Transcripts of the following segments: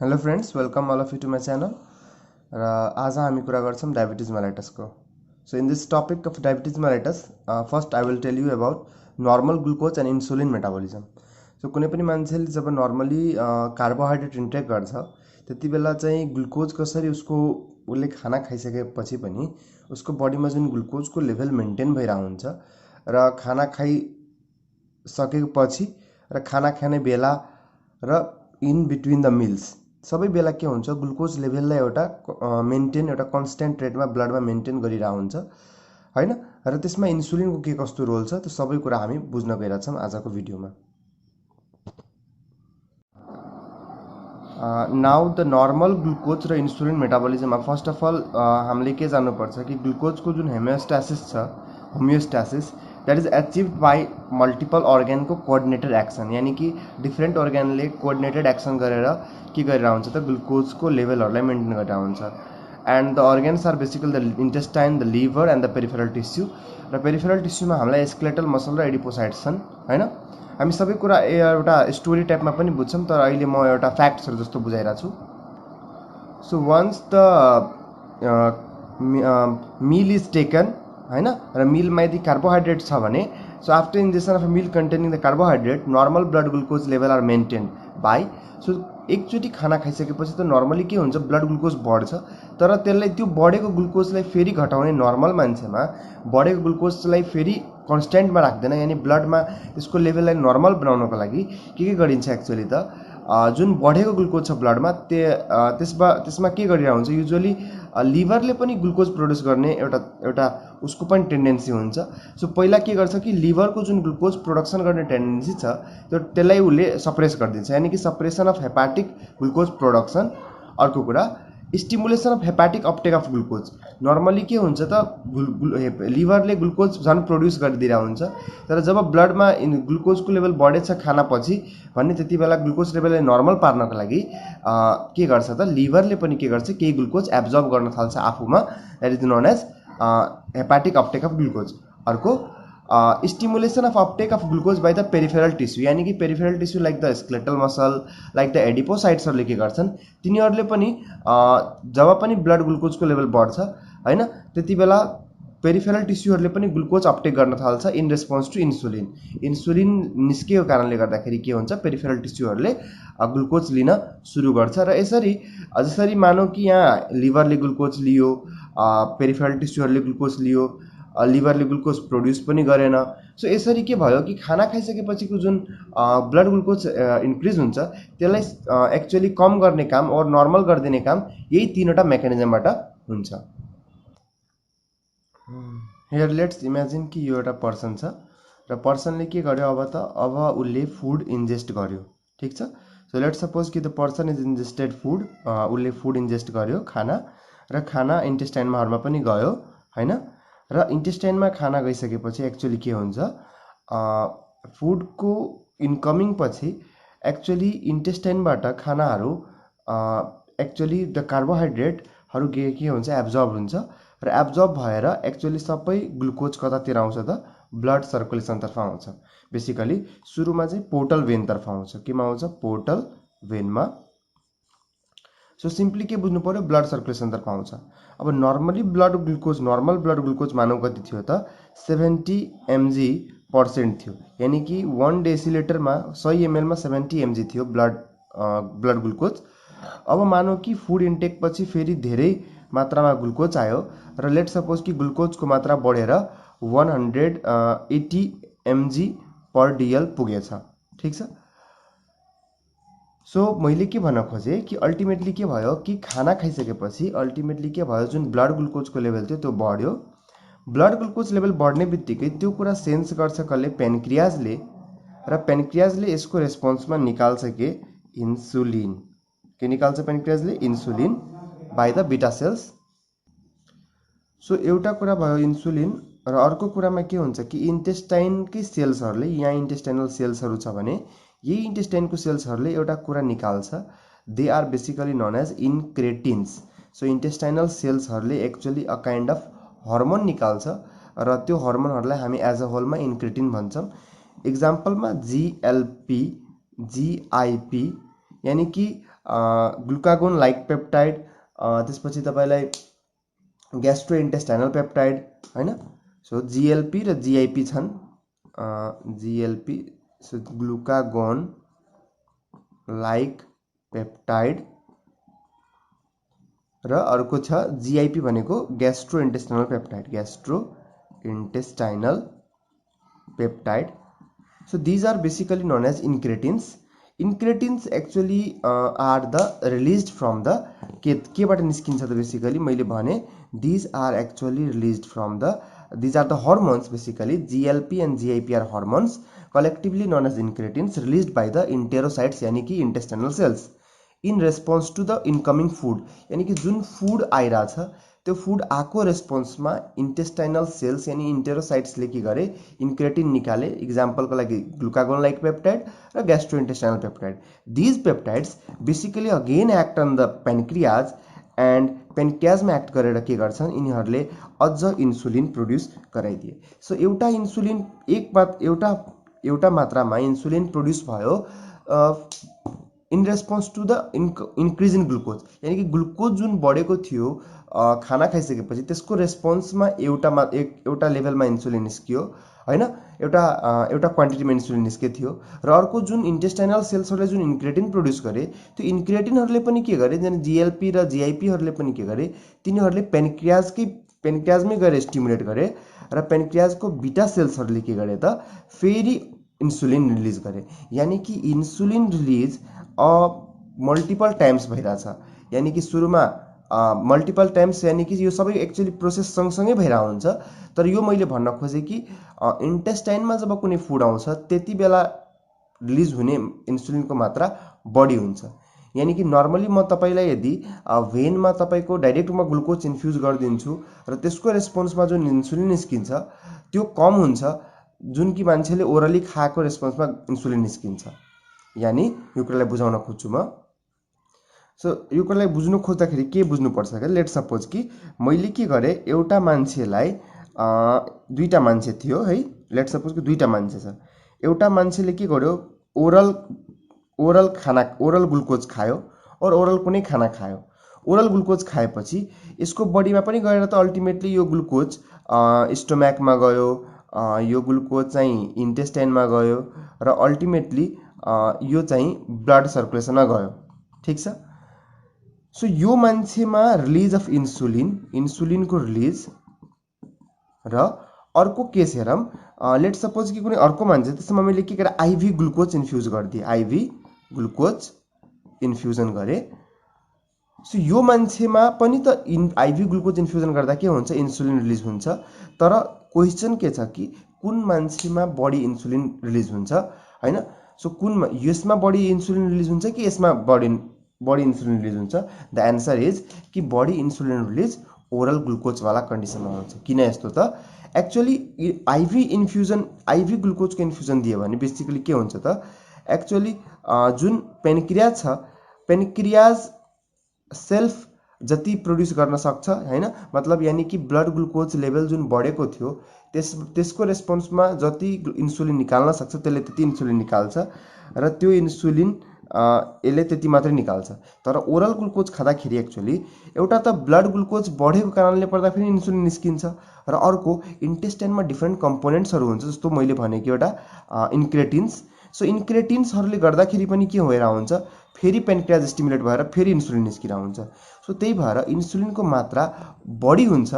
Hello friends, welcome all of you to my channel. आज हामी कुरा गर्छौं डायबिटिज मेलाइटस को. So in this topic of diabetes mellitus, first I will tell you about normal glucose and insulin metabolism. So कुनै पनि मान्छेले जब normally carbohydrate intake गर्छ त्यतिबेला चाहिँ ग्लुकोज कसरी उसले खाना खाइसकेपछि पनि उसको बडीमा जुन ग्लुकोजको लेभल मेन्टेन भइरहेको हुन्छ र खाना खाइसकेपछि र खाना खाने बेला र इन बिट्विन द मिल्स सबै बेला के हुन्छ ग्लुकोज लेभललाई एउटा मेन्टेन एउटा कन्स्ट्यान्ट रेटमा ब्लडमा मेन्टेन गरिरहेको हुन्छ हैन र त्यसमा इन्सुलिनको के कस्तो रोल छ त्यो सबै कुरा हामी बुझ्न गइरहेका छौं आजको भिडियोमा. नाउ द नर्मल ग्लुकोज र इन्सुलिन मेटाबोलिजममा फर्स्ट अफ अल हामीले के जान्नुपर्छ कि ग्लुकोजको जुन homeostasis that is achieved by multiple organ को coordinated action यानी कि different organ ले coordinated action गरेर के गरिरहेको हुन्छ त ग्लुकोज को लेभलहरुलाई मेन्टेन गरिरहेको हुन्छ. and the organs are basically the intestine, the liver and the peripheral tissue. र peripheral tissue मा हामीलाई skeletal muscle र adipocytes छन् हैन. हामी सबै कुरा एउटा स्टोरी टाइपमा पनि बुझ्छौं तर अहिले म एउटा फ्याक्ट्सहरु जस्तो बुझाइरा छु. so once the meal is taken हैन र मिलमा यदि कार्बोहाइड्रेट छ भने so after injection of a meal containing the carbohydrate normal blood glucose level are maintained by. सो एकचोटी खाना खाइसकेपछि त नर्मली के हुन्छ ब्लड ग्लुकोज बढ्छ तर त्यसलाई त्यो बढेको ग्लुकोजलाई फेरि घटाउने नर्मल मान्छेमा बढेको ग्लुकोजलाई फेरि कन्स्ट्यान्टमा राख्दैन यानी ब्लडमा यसको लेभललाई नर्मल बनाउनको लागि के गरिन्छ एक्चुअली त जुन बढेको ग्लुकोज छ ब्लडमा त्यसमा के गरिरहेको हुन्छ युजुअली लिभरले पनि ग्लुकोज प्रोड्युस गर्ने एउटा उसको पनि टेन्डेन्सी हुन्छ. सो पहिला के गर्छ कि लिभरको जुन ग्लुकोज प्रोडक्सन गर्ने टेन्डेन्सी छ त्यसलाई उसले सप्रेस गरिदिन्छ यानी कि suppression of hepatic glucose production. अर्को कुरा stimulation of hepatic uptake of glucose. Normally के हुन्छ त लिभरले ग्लुकोज झन् प्रोड्युस गरिदिरहेको हुन्छ तर जब ब्लडमा ग्लुकोजको लेभल बढेछ खानापछि भन्ने त्यतिबेला ग्लुकोज लेभललाई नर्मल पार्नको लागि के गर्छ त लिभरले पनि के गर्छ केही ग्लुकोज एब्जर्ब गर्न थाल्छ आफूमा. That is known as hepatic uptake of glucose. अर्को stimulation of uptake of glucose by the peripheral tissue यानी कि peripheral tissue like the skeletal muscle like the adipocytes हरुले के गर्छन् तिनीहरुले पनि जब पनि ब्लड ग्लुकोजको लेभल बढ्छ हैन त्यतिबेला पेरिफेरल टिस्युहरुले पनि ग्लुकोज अपटेक गर्न थाल्छ in response to insulin. Insulin निस्केको कारणले गर्दाखेरि के हुन्छ पेरिफेरल टिस्युहरुले ग्लुकोज लिन सुरु गर्छ र यसरी जसरी मानौ कि यहाँ लिभरले ग्लुकोज लियो पेरिफेरल टिस्युहरुले ग्लुकोज लियो लिभरले ग्लुकोज प्रोड्युस पनि गरेन. सो यसरी के भयो कि खाना खाइसकेपछिको जुन ब्लड ग्लुकोज इन्क्रिज हुन्छ त्यसलाई एक्चुअली कम गर्ने काम और नर्मल गरिदिने काम यही तीनवटा मेकानिजमबाट हुन्छ. हियर लेट्स इमेजिन कि यो एउटा पर्सन छ र पर्सनले के गर्यो अब उले फुड इन्जेस्ट गर्यो ठीक छ. सो लेट्स सपोज कि द पर्सन इज इन्जेस्टेड फुड उले फुड इन्जेस्ट गर्यो खाना र खाना इन्टेस्टाइनमाहरुमा पनि गयो हैन र इन्टेस्टाइनमा खाना गइसकेपछि एक्चुअली के हुन्छ फुडको इनकमिङ पछि एक्चुअली इन्टेस्टाइनबाट खानाहरु एक्चुअली द कार्बोहाइड्रेटहरु के हुन्छ एब्जर्ब हुन्छ र एब्जर्ब भएर एक्चुअली सबै ग्लुकोज कतातिर आउँछ त ब्लड सर्कुलेसन तर्फ आउँछ. बेसिकली सुरुमा चाहिँ पोर्टल भेन तर्फ आउँछ. केमा आउँछ पोर्टल भेनमा. सो सिम्पली के बुझ्नु पर्यो ब्लड सर्कुलेसन तर्फ आउँछ. अब नर्मल ब्लड ग्लुकोज मानौ कति थियो त 70 mg% थियो यानी कि 1 डेसिलिटरमा 100 ml मा 70 mg थियो ब्लड ग्लुकोज. अब मानौ कि फुड इन्टेक पछि फेरि धेरै मात्रामा ग्लुकोज आयो र लेट सपोज कि ग्लुकोजको मात्रा बढेर 180 mg/dl पुगेछ ठीक छ. सो मैले के भन्न खोजे कि अल्टिमेटली के भयो कि खाना खाइसकेपछि अल्टिमेटली के भयो जुन ब्लड ग्लुकोजको लेभल थियो त्यो बढ्यो. ब्लड ग्लुकोज लेभल बढ्ने बित्तिकै त्यो कुरा सेन्स गर्छ कसले पेनक्रियाजले र पेनक्रियाजले यसको रेस्पोन्समा निकाल्छ के इन्सुलिन. के निकाल्छ पेनक्रियाजले insulin by the beta cells. So एउटा कुरा भयो इन्सुलिन र अर्को कुरामा के हुन्छ कि इन्टेस्टाइनकै सेल्सहरुले यहाँ इन्टेस्टाइनल सेल्सहरु छ भने यही इन्टेस्टाइनको सेल्सहरुले एउटा कुरा निकाल्छ they are basically known as incretins. So intestinal सेल्सहरुले actually a kind of hormone निकाल्छ र त्यो हार्मोनहरुलाई हामी एज अ होलमा इन्क्रेटिन भन्छौं. एक्जाम्पलमा GLP GIP यानी कि ग्लुकागोन लाइक पेप्टाइड, त्यसपछि तपाईलाई ग्यास्ट्रोइन्टेस्टाइनल पेप्टाइड हैन। सो जिएलपी र जिआइपी छन्। GLP so glucagon like peptide र अर्को छ जिआइपी भनेको gastrointestinal peptide, gastrointestinal peptide. So these are basically known as incretins. Incretins actually are the released from the के बाट निस्किन्छ त बेसिकली मैले भने these are actually released from the these are the hormones basically GLP and GIP are hormones collectively known as incretins released by the enterocytes यानी कि intestinal cells in response to the incoming food यानी कि जुन food आइराछ त्यो food आको रेस्पोन्समा intestinal sales यानी इन्टेरोसाइट्सले के गरे इन्क्रेटिन निकाले। इक्जाम्पलको लागि ग्लुकागोन लाइक पेप्टाइड र gastrointestinal peptide. These peptides basically again act on the pancreas and पेनक्रियाजमा एक्ट गरेर के गर्छन् यिनीहरूले अझ इन्सुलिन प्रोड्युस गराइदिए। सो एउटा इन्सुलिन एउटा मात्रामा इन्सुलिन प्रोड्युस भयो in response to the increase in glucose यानी कि ग्लुकोज जुन बढेको थियो खाना खाइसकेपछि त्यसको रेस्पोन्समा एउटा लेभलमा इन्सुलिन निस्कियो हैन, एउटा क्वान्टिटीमा इन्सुलिन निस्के थियो र अर्को जुन इन्टेस्टाइनल सेल्सहरूले जुन इन्क्रेटिन प्रोड्युस गरे त्यो इन्क्रेटिनहरूले पनि के गरे जन जिएलपी र जिआइपीहरूले पनि के गरे तिनीहरूले पेनक्रियाजमै गएर स्टिमुलेट गरे र पेनक्रियाजको बिटा सेल्सहरूले के गरे त फेरि इन्सुलिन रिलिज गरे। यानी कि इन्सुलिन रिलिज मल्टिपल टाइम्स भइरहेछ यानी कि सुरुमा मल्टिपल टाइम्स यानी कि यो सबै एक्चुअली प्रोसेस सँगसँगै भइरहेको हुन्छ। तर यो मैले भन्न खोजेँ कि इन्टेस्टाइनमा जब कुनै फुड आउँछ त्यति बेला रिलिज हुने इन्सुलिनको मात्रा बढी हुन्छ। यानी कि नर्मली म तपाईलाई यदि भेनमा तपाईको डाइरेक्ट म ग्लुकोज इन्फ्युज गरिदिन्छु र त्यसको रेस्पोन्समा जुन इन्सुलिन निस्किन्छ त्यो कम हुन्छ जुन कि मान्छेले ओरली खाएको रेस्पोन्समा इन्सुलिन निस्किन्छ। यानी यो कुरालाई बुझाउन खोज्छु म। सो यो कुरालाई बुझ्नु खोज्दाखेरि के बुझ्नुपर्छ कि लेट सपोज कि मैले के गरे एउटा मान्छेलाई दुईटा मान्छे थियो है, लेट सपोज कि दुईटा मान्छे छ। एउटा मान्छेले के गर्यो ओरल ग्लुकोज खायो और ओरल कुनै खाना खायो। ओरल ग्लुकोज खाएपछि यसको बडीमा पनि गएर त अल्टिमेटली यो ग्लुकोज स्टोम्याकमा गयो, यो ग्लुकोज चाहिँ इन्टेस्टाइनमा गयो र अल्टिमेटली यो चाहिँ ब्लड सर्कुलेसनमा गयो। ठीक छ। सो यो मान्छेमा रिलिज अफ इन्सुलिनको रिलिज र अर्को केस हेरौँ लेट सपोज कि कुनै अर्को मान्छे त्यसमा मैले के गरे आइभी ग्लुकोज इन्फ्युज गरिदिएँ, आइभी ग्लुकोज इन्फ्युजन गरे। सो यो मान्छेमा पनि त आइभी ग्लुकोज इन्फ्युजन गर्दा के हुन्छ इन्सुलिन रिलिज हुन्छ। तर क्वेसन के छ कि कुन मान्छेमा बढी इन्सुलिन रिलिज हुन्छ हैन। सो कुन यसमा बढी इन्सुलिन रिलिज हुन्छ कि यसमा बढी इन्सुलिन रिलिज हुन्छ? द एन्सर इज कि बढी इन्सुलिन रिलिज ओरल ग्लुकोज वाला कन्डिसनमा हुन्छ। किन यस्तो त एक्चुअली आइभी ग्लुकोजको इन्फ्युजन दियो भने बेसिकली के हुन्छ त एक्चुअली जुन पेनक्रियाज छ पेनक्रियाज सेल्फ जति प्रोड्युस गर्न सक्छ हैन, मतलब यानी कि ब्लड ग्लुकोज लेभल जुन बढेको थियो त्यसको रेस्पोन्समा जति इन्सुलिन निकाल्न सक्छ त्यसले त्यति इन्सुलिन निकाल्छ र त्यो इन्सुलिन यसले त्यति मात्रै निकाल्छ। तर ओरल ग्लुकोज खाँदाखेरि एक्चुअली एउटा त ब्लड ग्लुकोज बढेको कारणले गर्दा फेरि इन्सुलिन निस्किन्छ र अर्को इन्टेस्टाइनमा डिफ्रेन्ट कम्पोनेन्ट्सहरू हुन्छ जस्तो मैले भनेको एउटा इन्क्रेटिन्स। सो इन्क्रेटिन्सहरूले गर्दाखेरि पनि के भएर हुन्छ फेरि पेनक्रियाज स्टिमुलेट भएर फेरि इन्सुलिन निस्किरहेको हुन्छ। सो त्यही भएर इन्सुलिनको मात्रा बढी हुन्छ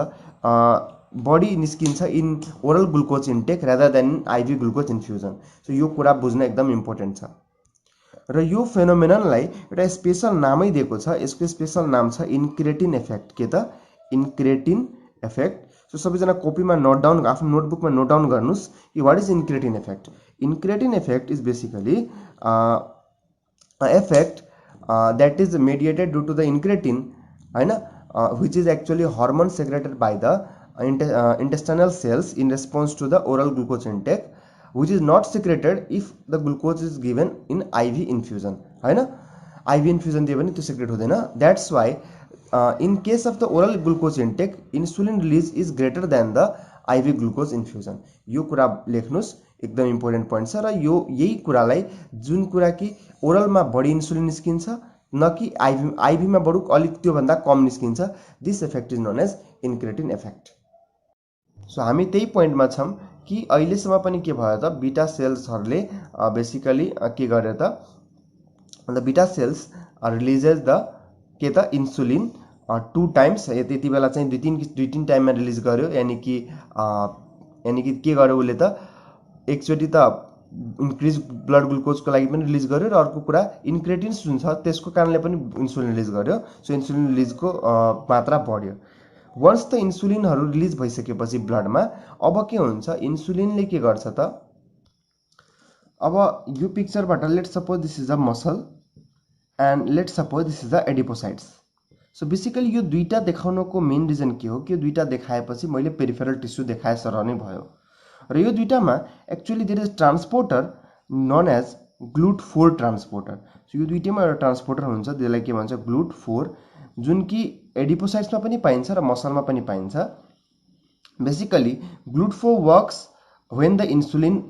बढी निस्किन्छ in oral glucose intake rather than Ivy glucose infusion. So यो कुरा बुझ्न एकदम इम्पोर्टेन्ट छ र यो फेनोमेननलाई एउटा स्पेशल नामै दिएको छ। यसको स्पेशल नाम छ इन्क्रेटिन इफेक्ट। के त इन्क्रेटिन इफेक्ट। सो सबैजना कपीमा नोट डाउन आफ्नो नोटबुकमा नोट डाउन गर्नुस् कि what is incretin effect. Incretin effect is basically effect that is mediated due to the incretin हैन which is actually hormone secreted by the intestinal cells in response to the oral glucose intake which is not secreted if the glucose is given in IV infusion हैन। IV infusion दियो भने त्यो secret हुँदैन। That's why in case of the oral glucose intake insulin release is greater than the IV glucose infusion। यो कुरा लेख्नुस् एकदम important point छ र यो यही कुरालाई जुन कुरा कि ओरलमा बढी इन्सुलिन निस्किन्छ न कि आइभीमा बरु अलिक त्योभन्दा कम निस्किन्छ। This effect is known as incretin effect. So हामी त्यही पोइन्टमा छौँ कि अहिलेसम्म पनि के भयो त बिटा सेल्सहरूले बेसिकली के गर्यो त the beta sales releases the के त इन्सुलिन 2 टाइम्स। यति बेला चाहिँ दुई तीन टाइममा रिलिज गर्यो, यानि कि के गर्यो उसले त एकचोटि त इन्क्रिज ब्लड ग्लुकोजको लागि पनि रिलिज गर्यो र अर्को कुरा इन्क्रेटिन्स जुन छ त्यसको कारणले पनि इन्सुलिन रिलिज गर्यो। सो इन्सुलिन रिलिजको मात्रा बढ्यो। वन्स त इन्सुलिनहरू रिलिज भइसकेपछि ब्लडमा अब के हुन्छ, इन्सुलिनले के गर्छ त, अब यो पिक्चरबाट let suppose this is a muscle and let suppose this is a adipocytes. So basically यो दुईटा देखाउनको मेन रिजन के हो कि यो दुईटा देखाएपछि मैले पेरिफेरल टिस्यु देखाए सर नै भयो। र यो दुईटामा actually there is transporter known as GLUT4 transporter. So यो दुईटैमा एउटा ट्रान्सपोर्टर हुन्छ, त्यसलाई के भन्छ GLUT4, जुन कि एडिपोसाइट्समा पनि पाइन्छ र मसलमा पनि पाइन्छ। Basically GLUT4 works when the insulin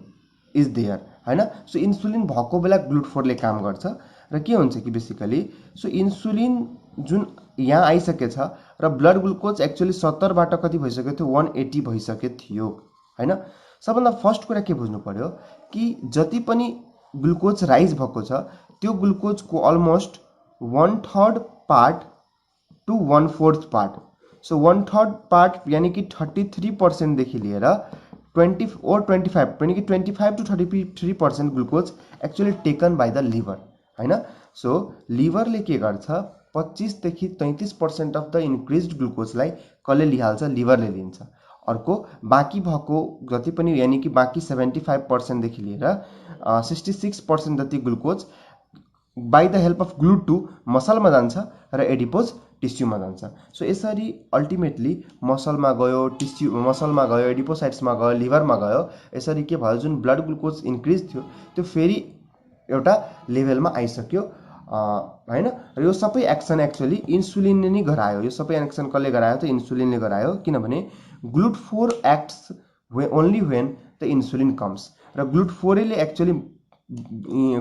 is there, हैन। सो इन्सुलिन भएको बेला GLUT4 ले काम गर्छ र के हुन्छ कि बेसिकली सो इन्सुलिन जुन यहाँ आइसकेछ र ब्लड ग्लुकोज एक्चुअली 70 बाट कति भइसकेको थियो, 180 भइसकेको थियो, हैन। सबभन्दा फर्स्ट कुरा के बुझ्नु पर्यो कि जति पनि ग्लुकोज राइज भएको छ त्यो ग्लुकोजको almost 1/3 part to 1/4 part, so 1/3 part यानी कि 33% देखि लिएर 25 यानी कि 25 to 33% glucose actually taken by the liver, हैन। सो लिभरले के गर्छ, 25 देखि 33% अफ द इन्क्रिज्ड ग्लुकोजलाई कसले लिहाल्छ, लिभरले लिन्छ। अर्को बाँकी भएको जति पनि यानी कि बाँकी 75% देखि लिएर 66% जति glucose by the help of GLUT2 मसलमा जान्छ र एडिपोज टिस्युमा जान्छ। सो यसरी अल्टिमेटली मसलमा गयो, मसलमा गयो, एडिपोसाइट्समा गयो, लिभरमा गयो। यसरी के भयो, जुन ब्लड ग्लुकोज इन्क्रिज थियो त्यो फेरि एउटा लेभलमा आइसक्यो, हैन। र यो सबै एक्सन एक्चुअली इन्सुलिनले नै गरायो। यो सबै एक्सन कसले गरायो त, इन्सुलिनले गरायो, किनभने GLUT4 acts only when the insulin comes. र GLUT4 ले एक्चुअली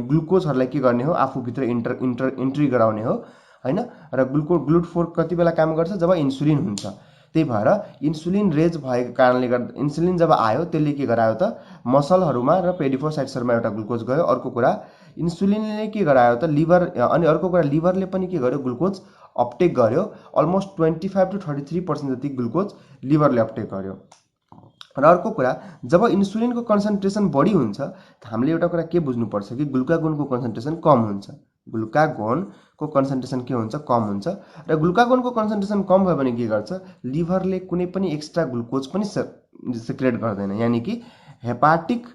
ग्लुकोजहरूलाई के गर्ने हो, आफूभित्र इन्ट्री गराउने हो, हैन। र GLUT4 कति बेला काम गर्छ, जब इन्सुलिन हुन्छ। त्यही भएर इन्सुलिन रेज भएको कारणले गर्दा इन्सुलिन जब आयो त्यसले के गरायो त, मसलहरूमा र एडिपोसाइट्सहरूमा एउटा ग्लुकोज गयो। अर्को कुरा इन्सुलिनले के गरायो त, लिभर, अनि अर्को कुरा लिभरले पनि के गर्यो, ग्लुकोज अपटेक गर्यो। अलमोस्ट 25 to 33% जति ग्लुकोज लिभरले अपटेक गर्यो। र अर्को कुरा जब इन्सुलिनको कन्सन्ट्रेसन बढी हुन्छ हामीले एउटा कुरा के बुझ्नुपर्छ कि ग्लुकागोनको कन्सन्ट्रेसन कम हुन्छ। ग्लुकागोनको कन्सन्ट्रेसन के हुन्छ, कम हुन्छ। र ग्लुकागोनको कन्सन्ट्रेसन कम भयो भने के गर्छ, लिभरले कुनै पनि एक्स्ट्रा ग्लुकोज पनि सिक्रेट गर्दैन, यानी कि हेपाटिक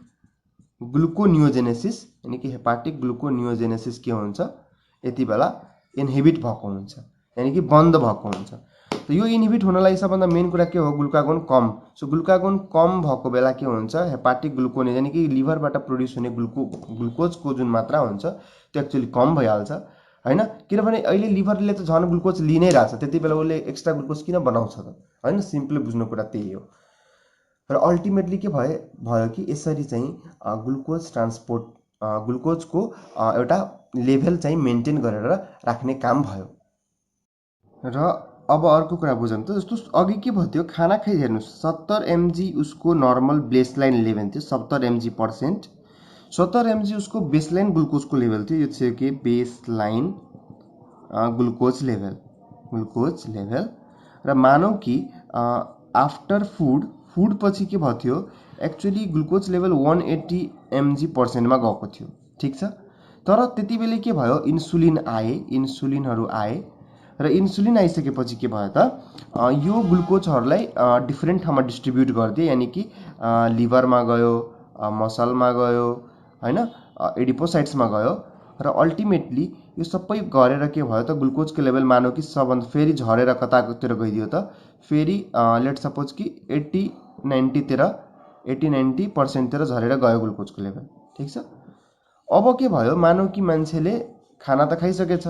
ग्लुकोनियोजेनेसिस, यानी कि हेपाटिक ग्लुकोनियोजेनेसिस के हुन्छ, यति बेला इन्हिबिट भएको हुन्छ, यानी कि बन्द भएको हुन्छ। तो यो इन्हिबिट हुनलाई सबभन्दा मेन कुरा के हो, ग्लुकागोन कम। सो ग्लुकागोन कम भएको बेला के हुन्छ, हेपाटिक ग्लुकोनेज यानी कि लिभरबाट प्रोड्युस हुने ग्लुकोजको जुन मात्रा हुन्छ त्यो एक्चुअली कम भइहाल्छ, हैन। किनभने अहिले लिभरले त झन् ग्लुकोज लिइ नै रहेछ, त्यति बेला उसले एक्स्ट्रा ग्लुकोज किन बनाउँछ त, हैन। सिम्पली बुझ्नु कुरा त्यही हो। र अल्टिमेटली के भयो कि यसरी चाहिँ ग्लुकोज ट्रान्सपोर्ट ग्लुकोजको एउटा लेभल चाहिँ मेन्टेन गरेर राख्ने काम भयो। र अब अर्को कुरा बुझौँ त, जस्तो अघि के भयो थियो, खाना खाइ हेर्नुस् 70 mg उसको नर्मल बेसलाइन लेभल थियो, 70 mg%, 70 mg उसको बेसलाइन ग्लुकोजको लेभल थियो। यो चाहिँ के बेसलाइन ग्लुकोज लेभल। र मानौ कि आफ्टर फुड पछि के भयो थियो, एक्चुअली ग्लुकोज लेभल 180 mg% मा गएको थियो, ठीक छ। तर त्यति बेला के भयो, इन्सुलिनहरू आए र इन्सुलिन आइसकेपछि के भयो त, यो ग्लुकोजहरूलाई डिफरेन्ट ठाउँमा डिस्ट्रिब्युट गरिदिए, यानी कि लिभरमा गयो, मसलमा गयो, हैन, एडिपोसाइट्समा गयो। र अल्टिमेटली यो सबै गरेर के भयो त, ग्लुकोजको लेभल मानौ कि सबभन्दा फेरि झरेर कतातिर गइदियो त, फेरि लेट सपोज कि 80-90% तिर झरेर गयो ग्लुकोजको लेभल, ठीक छ। अब के भयो, मानौ कि मान्छेले खाना त खाइसकेछ,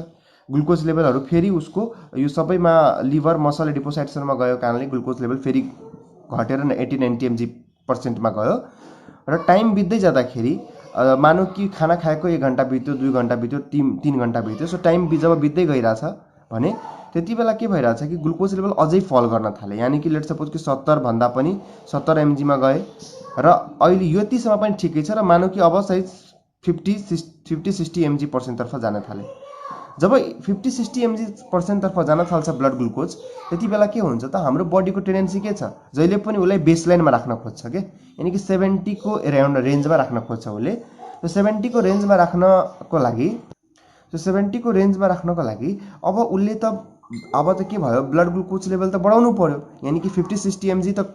ग्लुकोज लेभलहरू फेरि उसको यो सबैमा लिभर, मसल, एडिपोसाइट्सहरूमा गयो कारणले ग्लुकोज लेभल फेरि घटेर 80-90 mg% मा गयो। र टाइम बित्दै जाँदाखेरि मानौँ कि खाना खाएको 1 घन्टा बित्यो, 2 घन्टा बित्यो, 3 घन्टा बित्यो। सो टाइम जब बित्दै गइरहेछ भने त्यति बेला के भइरहेछ कि ग्लुकोज लेभल अझै फल गर्न थाले। यानि कि लेट सपोज कि 70 भन्दा पनि 70 mg मा गए र अहिले यतिसम्म पनि ठिकै छ र मानौँ कि अब सायद 50-60 mg पर्सेन्टतर्फ जान थाले। जब 50-60 mg पर्सेन्टतर्फ जान थाल्छ ब्लड ग्लुकोज, त्यति बेला के हुन्छ त हाम्रो बडीको टेन्डेन्सी के छ, जहिले पनि उसलाई बेसलाइनमा राख्न खोज्छ के, यानि कि 70 को अराउन्ड रेन्जमा राख्न खोज्छ उसले। त्यो 70 को रेन्जमा राख्नको लागि अब उसले त अब त के भयो, ब्लड ग्लुकोज लेभल त बढाउनु पर्यो। यानि कि 50-60 mg त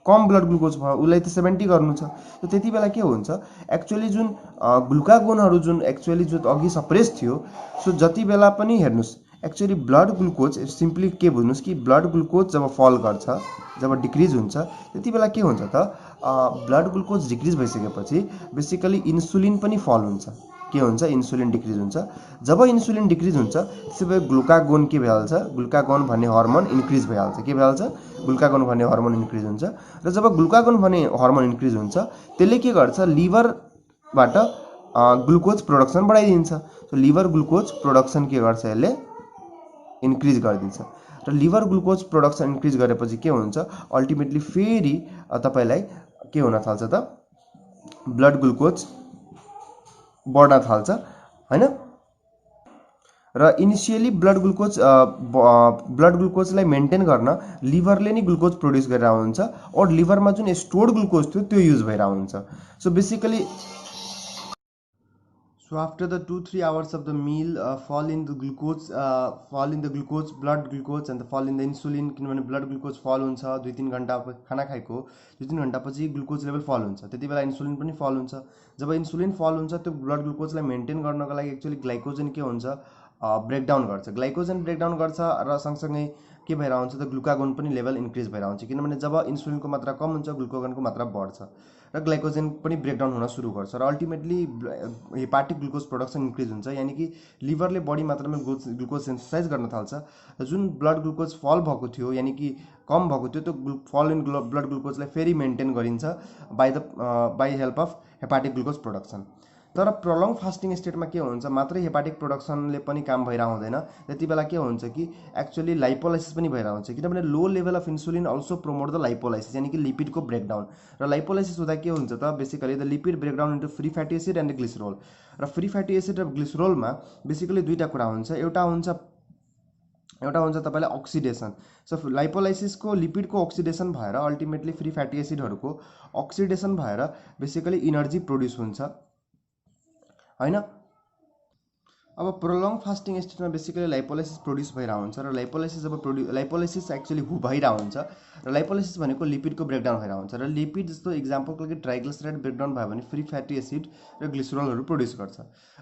कम ब्लड ग्लुकोज भयो, उसलाई त 70 गर्नु छ। त त्यति बेला के हुन्छ, एक्चुअली जुन ग्लुकागोनहरू जुन एक्चुअली जो अघि सप्रेस थियो, सो जति बेला पनि हेर्नुहोस् एक्चुअली ब्लड ग्लुकोज सिम्पली के बुझ्नुहोस् कि ब्लड ग्लुकोज जब फल गर्छ, जब डिक्रिज हुन्छ, त्यति बेला के हुन्छ त ब्लड ग्लुकोज डिक्रिज भइसकेपछि बेसिकली इन्सुलिन पनि फल हुन्छ। के हुन्छ, इन्सुलिन डिक्रिज हुन्छ। जब इन्सुलिन डिक्रिज हुन्छ त्यसपछि ग्लुकागोन के भइहाल्छ, ग्लुकागोन भन्ने हर्मोन इन्क्रिज भइहाल्छ। के भइहाल्छ, ग्लुकागोन भन्ने हर्मोन इन्क्रिज हुन्छ। र जब ग्लुकागोन भन्ने हर्मोन इन्क्रिज हुन्छ, त्यसले के गर्छ, लिभरबाट ग्लुकोज प्रोडक्सन बढाइदिन्छ। सो लिभर ग्लुकोज प्रोडक्सन के गर्छ, यसले इन्क्रिज गरिदिन्छ। र लिभर ग्लुकोज प्रोडक्सन इन्क्रिज गरेपछि के हुन्छ, अल्टिमेटली फेरि तपाईलाई के हुन थाल्छ त, ब्लड ग्लुकोज बढ्न थाल्छ हैन। र इनिशियली ब्लड ग्लुकोजलाई मेन्टेन गर्न लिभरले नै ग्लुकोज प्रोड्युस गरेर हुन्छ, और लिभरमा जुन स्टोर्ड ग्लुकोज थियो त्यो युज भइरहेको हुन्छ। So basically So after the 2-3 hours of the meal, fall in the glucose, blood glucose and the fall in the insulin, किनभने ब्लड ग्लुकोज फल हुन्छ 2-3 घण्टा खाना खाएको 2-3 घण्टापछि ग्लुकोज लेभल फल हुन्छ, त्यति बेला इन्सुलिन पनि फल हुन्छ। जब इन्सुलिन फल हुन्छ त्यो ब्लड ग्लुकोजलाई मेन्टेन गर्नको लागि एक्चुअली ग्लाइकोजन के हुन्छ, ब्रेकडाउन गर्छ, ग्लाइकोजन ब्रेकडाउन गर्छ र सँगसँगै के भएर हुन्छ त ग्लुकागोन पनि लेभल इन्क्रिज भएर हुन्छ। किनभने जब इन्सुलिनको मात्रा कम हुन्छ ग्लुकागोनको मात्रा बढ्छ र ग्लाइकोजन पनि ब्रेकडाउन हुन सुरु गर्छ र ultimately hepatic glucose production increase हुन्छ। यानि कि लिभरले बढी मात्रामा ग्लुकोज सिन्थेसाइज गर्न थाल्छ। जुन ब्लड ग्लुकोज फल भएको थियो यानि कि कम भएको थियो त्यो फल इन ब्लड ग्लुकोजलाई फेरि मेन्टेन गरिन्छ by help of hepatic glucose production. तर प्रोलङ फास्टिङ स्टेटमा के हुन्छ, मात्रै हेपाटिक प्रोडक्सनले पनि काम भइरहेको हुँदैन, त्यति बेला के हुन्छ कि एक्चुअली लाइपोलाइसिस पनि भइरहेको हुन्छ। किनभने low level of insulin also promote the lipolysis, यानि कि लिपिडको ब्रेकडाउन। र लाइपोलाइसिस हुँदा के हुन्छ त, basically the lipid breakdown into free fatty acid and glycerol. र फ्री फ्याटी एसिड र ग्लिसरोलमा बेसिकली दुईटा कुरा हुन्छ, एउटा हुन्छ तपाईलाई अक्सिडेसन। सो लाइपोलाइसिसको लिपिडको अक्सिडेसन भएर अल्टिमेटली फ्री फ्याटी एसिडहरूको अक्सिडेसन भएर बेसिकली इनर्जी प्रोड्युस हुन्छ हैन। अब प्रोलङ फास्टिङ स्टेटमा बेसिकली लाइपोलाइसिस प्रोड्युस भइरहेको हुन्छ र लाइपोलाइसिस एक्चुअली भइरहेको हुन्छ र लाइपोलाइसिस भनेको लिपिडको ब्रेकडाउन भइरहेको हुन्छ। र लिपिड जस्तो इक्जाम्पलको लागि ट्राइग्लिसराइड ब्रेकडाउन भयो भने फ्री फ्याटी एसिड र ग्लिसरोलहरू प्रोड्युस गर्छ।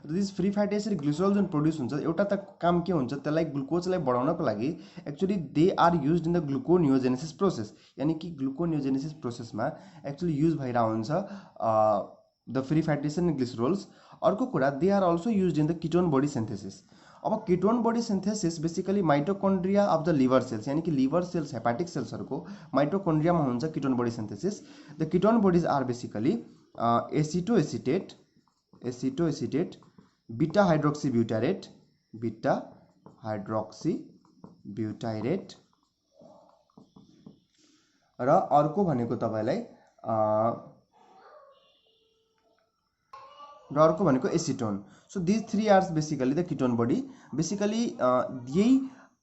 र this free fatty acid glycerol जुन प्रोड्युस हुन्छ, एउटा त काम के हुन्छ, त्यसलाई ग्लुकोजलाई बढाउनको लागि actually they are used in the gluconeogenesis process. यानि कि ग्लुकोनियोजेनेसिस प्रोसेसमा एक्चुअली युज भइरहेको हुन्छ the free fatty acid and glycerols. अर्को कुरा, they are also used in the ketone body synthesis. अब ketone body synthesis basically mitochondria of the liver cells, यानि कि लिभर सेल्स हेपाटिक सेल्सहरूको माइटोकन्ड्रियामा हुन्छ ketone body synthesis. The ketone bodies are basically acetoacetate, beta hydroxy butyrate र अर्को भनेको तपाईलाई acetone. So this 3 are basically the ketone body. Basically यही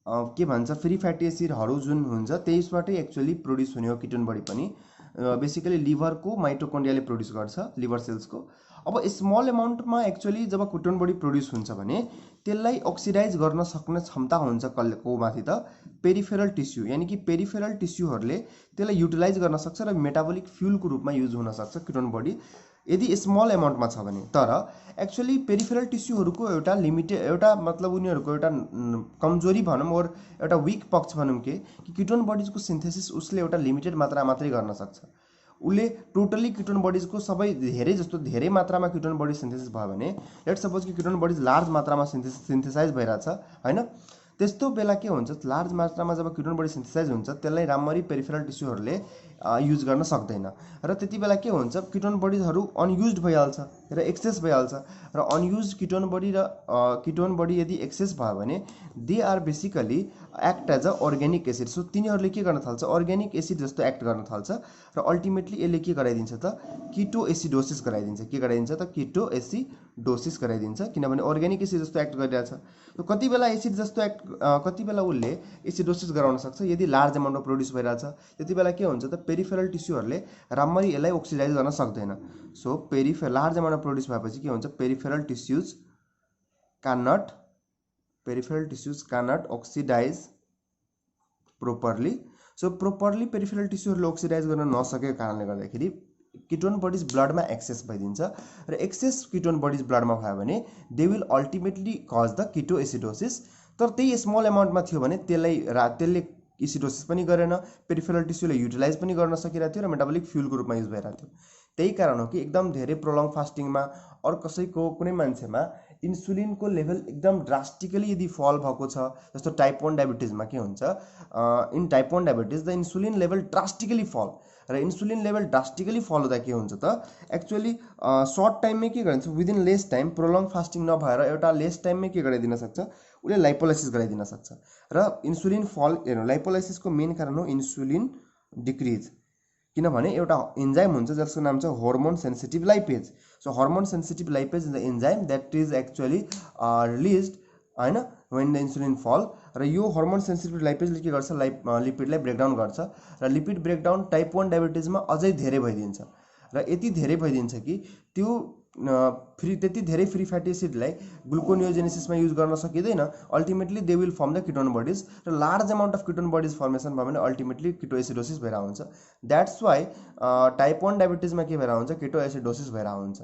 के भन्छ, फ्री फ्याटी एसिडहरू जुन हुन्छ त्यसबाटै एक्चुअली प्रोड्युस हुने हो किटोन बडी पनि। बेसिकली लिभरको माइटोकन्ड्रियाले प्रोड्युस गर्छ, लिभर सेल्सको। अब स्मल एमाउन्टमा एक्चुअली जब किटोन बडी प्रोड्युस हुन्छ भने त्यसलाई अक्सिडाइज गर्न सक्ने क्षमता हुन्छ कसको माथि त, पेरिफेरल टिस्यु। यानि कि पेरिफेरल टिस्युहरूले त्यसलाई युटिलाइज गर्न सक्छ र मेटाबोलिक फ्युलको रूपमा युज हुन सक्छ किटोन बडी, यदि स्मल एमाउन्टमा छ भने। तर एक्चुअली पेरिफेरल टिस्युहरूको एउटा लिमिटेड, एउटा मतलब उनीहरूको एउटा कमजोरी भनौँ और एउटा विक पक्ष भनौँ कि किटोन बडिजको सिन्थेसिस उसले एउटा लिमिटेड मात्रा मात्रै गर्न सक्छ। उसले टोटली किटोन बडिजको धेरै मात्रामा किटोन बडी सिन्थेसिस भयो भने, लेट्स सपोज कि किटोन बडिज लार्ज मात्रामा सिन्थेसाइज भइरहेछ हैन, त्यस्तो बेला के हुन्छ, लार्ज मात्रामा जब किटोन बडी सिन्थेसाइज हुन्छ त्यसलाई राम्ररी पेरिफेरल टिस्युहरूले युज गर्न सक्दैन र त्यति बेला के हुन्छ किटोन बडीजहरू अनयुज्ड भइहाल्छ र एक्सेस भइहाल्छ र अनयुज्ड किटोन बडी यदि एक्सेस भयो भने they are basically act as a organic acid. So तिनीहरूले के गर्न थाल्छ अर्ग्यानिक एसिड जस्तो एक्ट गर्न थाल्छ र अल्टिमेटली यसले के गराइदिन्छ त किटो एसिडोसिस गराइदिन्छ। के गराइदिन्छ त किटो एसिडोसिस गराइदिन्छ किनभने अर्ग्यानिक एसिड जस्तो एक्ट गरिरहेछ। तो कति बेला एसिड जस्तो एक्ट कति बेला उसले एसिडोसिस गराउन सक्छ यदि लार्ज अमाउन्टमा प्रोड्युस भइरहेछ त्यति बेला के हुन्छ त पेरिफेरल टिस्युहरूले राम्ररी यसलाई ओक्सिडाइज गर्न सक्दैन। सो लार्ज अमाउन्टमा प्रोड्युस भएपछि के हुन्छ peripheral tissues cannot oxidize properly। So properly peripheral टिस्युहरूले ओक्सिडाइज गर्न नसकेको कारणले गर्दाखेरि किटोन बडीज ब्लडमा एक्सेस भइदिन्छ र एक्सेस किटोन बडीज ब्लडमा भयो भने they will ultimately cause the keto acidosis. तर त्यही स्मल अमाउन्टमा थियो भने त्यसले एसिडोसिस पनि गरेन पेरिफेरल टिस्युले युटिलाइज पनि गर्न सकिरहेको थियो र मेटाबोलिक फ्युलको रूपमा युज भइरहेको थियो। त्यही कारण हो कि एकदम धेरै प्रोलङ फास्टिङमा अरू कसैको कुनै मान्छेमा इन्सुलिनको लेभल एकदम ड्रास्टिकली यदि फल भएको छ जस्तो टाइप 1 डायबिटिजमा के हुन्छ in type 1 diabetes the insulin level drastically फल र इन्सुलिन लेभल ड्रास्टिकली फल हुँदा के हुन्छ त एक्चुअली सर्ट टाइममै के गरिन्छ within lace time prolong fasting नभएर एउटा लेस टाइममै के गराइदिन सक्छ उसले लाइपोलाइसिस गराइदिन सक्छ र इन्सुलिन फल हेर्नु लाइपोलाइसिसको मेन कारण हो इन्सुलिन डिक्रिज किनभने एउटा एन्जाइम हुन्छ जसको नाम छ hormone sensitive lipase. So hormone sensitive lipase is the enzyme that is actually released हैन व्हेन द इन्सुलिन फल र यो हर्मोन सेन्सिटिभ लाइपेजले के गर्छ लिपिडलाई ब्रेकडाउन गर्छ र लिपिड ब्रेकडाउन टाइप 1 डायबिटिजमा अझै धेरै भइदिन्छ र यति धेरै भइदिन्छ कि त्यो त्यति धेरै फ्री फ्याटी एसिडलाई ग्लुकोनियोजेनेसिसमा युज गर्न सकिँदैन ultimately they will form the ketone bodies र large amount of ketone bodies formation भयो भने अल्टिमेटली किटो एसिडोसिस भएर हुन्छ। द्याट्स वाइ टाइप 1 डायबिटिजमा के भएर हुन्छ किटो एसिडोसिस भएर हुन्छ।